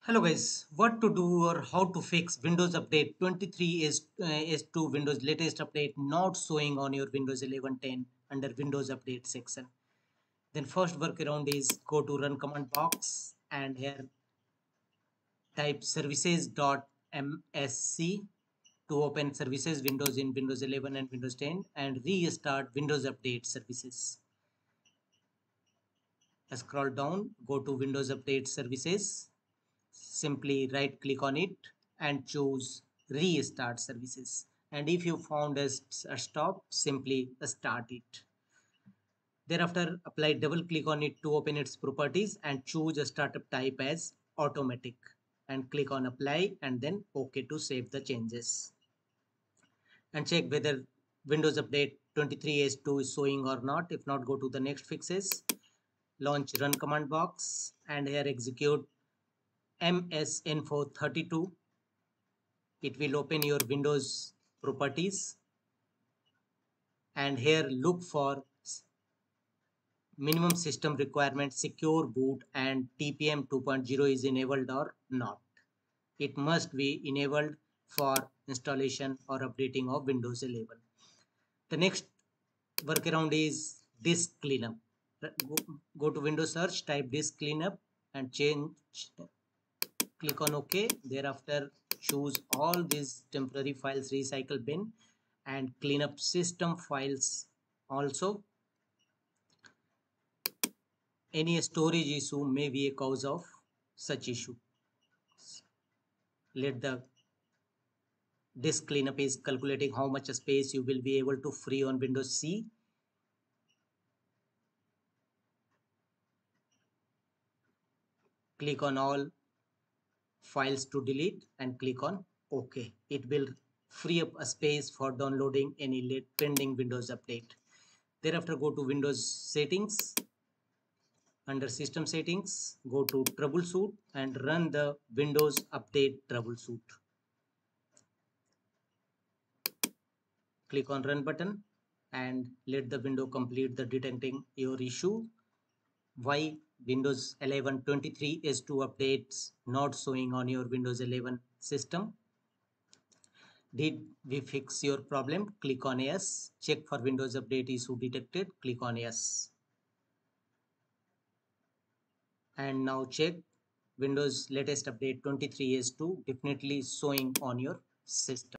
Hello guys, what to do or how to fix Windows Update 23 is to Windows latest update not showing on your Windows 11.10 under Windows Update section. Then first workaround is go to run command box and here type services.msc to open services windows in Windows 11 and Windows 10 and restart Windows Update services. Scroll down, go to Windows Update services. Simply right click on it and choose restart services, and if you found a stop, simply start it. Thereafter apply double click on it to open its properties and choose a startup type as automatic and click on apply and then OK to save the changes and check whether Windows Update 23H2 is showing or not. If not, go to the next fixes, launch run command box and here execute msinfo32. It will open your Windows properties and here look for minimum system requirement, secure boot and TPM 2.0 is enabled or not. It must be enabled for installation or updating of Windows 11. The next workaround is disk cleanup. Go to Windows search, type disk cleanup and click on OK. Thereafter choose all these temporary files recycle bin and clean up system files also. Any storage issue may be a cause of such issue. Let the disk cleanup is calculating how much space you will be able to free on Windows C. Click on all files to delete and click on OK. It will free up a space for downloading any late pending Windows update. Thereafter go to Windows settings. Under system settings, go to troubleshoot and run the Windows update troubleshoot. Click on run button and let the window complete the detecting your issue. Why Windows 11 23 S2 updates not showing on your Windows 11 system? Did we fix your problem? Click on yes. Check for Windows update issue detected. Click on yes. And now check Windows latest update 23 S2 definitely showing on your system.